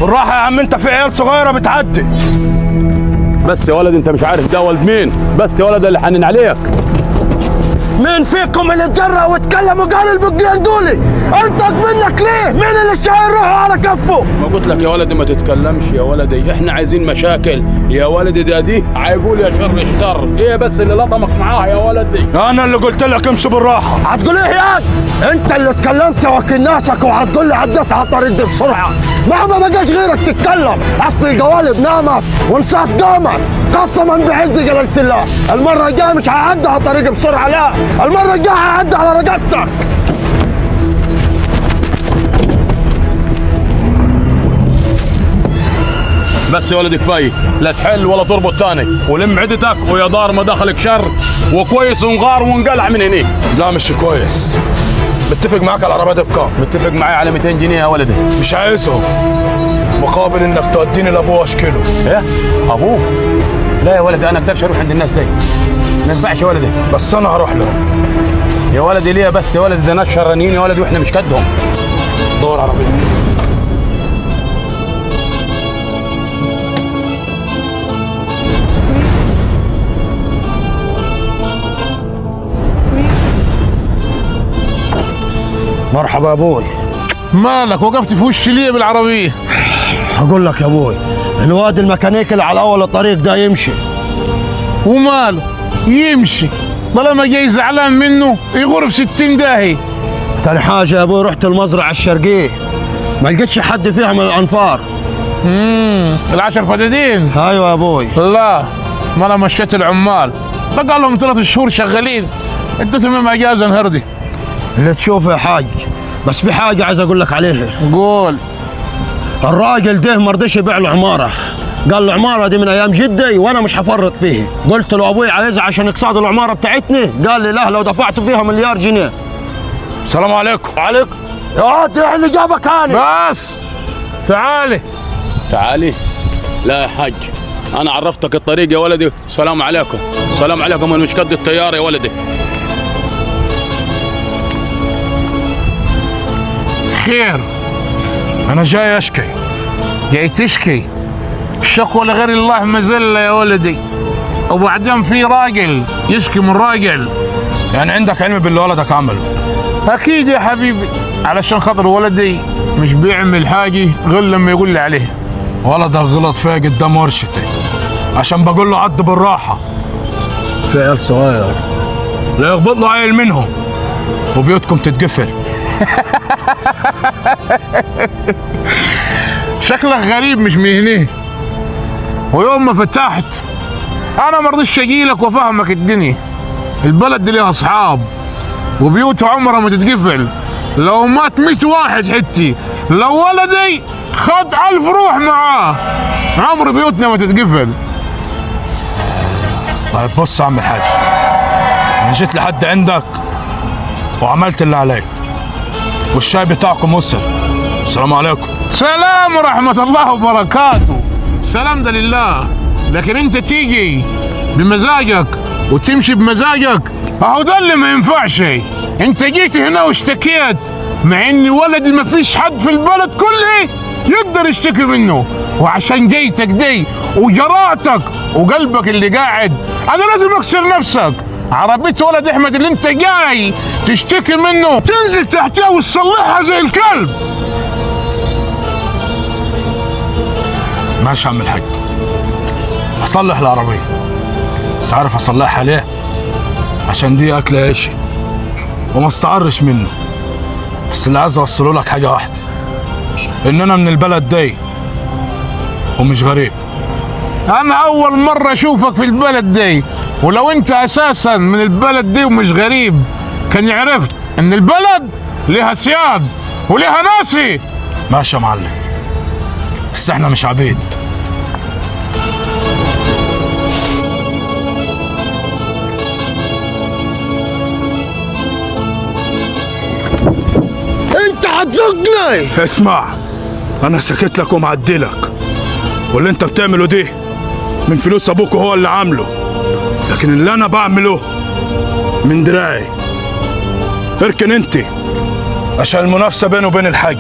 بالراحه يا عم، انت في عيال صغيره بتعدي. بس يا ولد انت مش عارف ده ولد مين؟ بس يا ولد اللي حنن عليك. مين فيكم اللي اتجرأ واتكلم وقال البقين دولي؟ انطق منك ليه؟ مين اللي الشاعر روحه على كفه؟ ما قلت لك يا ولدي ما تتكلمش يا ولدي، احنا عايزين مشاكل يا ولدي. دي هيقول يا شر اشتر، ايه بس اللي لطمك معاها يا ولدي؟ انا اللي قلت لك امشي بالراحه. هتقول ايه يا انت اللي اتكلمت يا وكيل ناسك، وهتقول لي عديت على الطريق دي بسرعه. ما بقاش غيرك تتكلم، اصل القوالب نامت وانصاص قامت. قسما بعز جلاله الله المره الجايه مش هعدي على الطريق بسرعه، لا المره الجايه هعدي على رقبتك. بس يا ولدي كفايه، لا تحل ولا تربط تاني، ولم عدتك ويا دار ما دخلك شر، وكويس ونغار ونقلع من هنيك. لا مش كويس. متفق معاك على العربيه دي بكام؟ متفق معايا على 200 جنيه يا ولدي. مش عايزهم، مقابل انك توديني لابوه اشكله. ايه؟ ابوه؟ لا يا ولدي انا اقدرش اروح عند الناس دي، ما ينفعش يا ولدي. بس انا هروح لهم يا ولدي. ليه بس يا ولدي؟ ده ناس شرانيين يا ولدي واحنا مش قدهم. دور عربيه. مرحبا يا ابوي. مالك وقفت في وشي ليه بالعربية؟ هقول لك يا ابوي، الواد الميكانيكي اللي على اول الطريق ده يمشي. وماله يمشي؟ طالما جاي زعلان منه يغور في 60 داهية. تاني حاجة يا ابوي، رحت المزرعة الشرقية ما لقيتش حد فيها من الانفار. العشر فدادين؟ ايوه يا ابوي. لا ما انا مشيت العمال، بقى لهم 3 شهور شغالين، اديتهم اجازة النهاردة. اللي تشوفه يا حاج، بس في حاجة عايز اقول لك عليها. قول. الراجل ده ما رضيش يبيع له عمارة، قال له العمارة دي من ايام جدي وانا مش هفرط فيها. قلت له ابوي عايزها عشان يقصاد العمارة بتاعتني، قال لي لا لو دفعت فيها مليار جنيه. السلام عليكم. عليكم. يا واد ايه اللي جابك هاني؟ بس تعالي. تعالي؟ لا يا حاج انا عرفتك الطريق يا ولدي. سلام عليكم. سلام عليكم، انا مش قد الطيارة يا ولدي. خير؟ انا جاي اشكي. جاي تشكي؟ الشكوى لغير الله مذلة يا ولدي، وبعدين في راجل يشكي من راجل. يعني عندك علم باللي ولدك عمله؟ اكيد يا حبيبي، علشان خاطر ولدي مش بيعمل حاجة غير لما يقول لي عليها. ولدك غلط فيا قدام ورشتي عشان بقول له عد بالراحة. في عيال صغير لا يخبط له عيل منهم وبيوتكم تتقفل. شكلك غريب مش من هنا، ويوم ما فتحت انا ما رضيتش اجيلك وافهمك الدنيا. البلد دي ليها اصحاب وبيوت عمرها ما تتقفل. لو مات 100 واحد حتي، لو ولدي خد 1000 روح معاه، عمر بيوتنا ما تتقفل. طيب بص يا عم الحاج، انا جيت لحد عندك وعملت اللي علي، والشاي بتاعكم وصل. السلام عليكم. سلام ورحمة الله وبركاته. السلام ده لله، لكن انت تيجي بمزاجك وتمشي بمزاجك، اهو ده اللي ما ينفعش. انت جيت هنا واشتكيت، مع ان ولدي ما فيش حد في البلد كله يقدر يشتكي منه، وعشان جيتك دي وجرأتك وقلبك اللي قاعد انا لازم اكسر نفسك. عربية ولد احمد اللي انت جاي تشتكي منه تنزل تحتها وتصلحها زي الكلب. ماشي يا عم الحاج، اصلح العربية، بس عارف اصلحها ليه؟ عشان دي اكل عيشي وما استعرش منه. بس اللي عايز اوصله لك حاجة واحدة، ان انا من البلد دي ومش غريب. انا اول مرة اشوفك في البلد دي، ولو انت اساسا من البلد دي ومش غريب كان عرفت ان البلد ليها سياد وليها ناسي. ماشي يا معلم، بس احنا مش عبيد. انت هتزقني. اسمع، انا سكت لك ومعدي لك، واللي انت بتعمله دي من فلوس ابوك هو اللي عامله، لكن اللي انا بعمله من دراعي. اركن انت عشان المنافسه بينه وبين الحاج.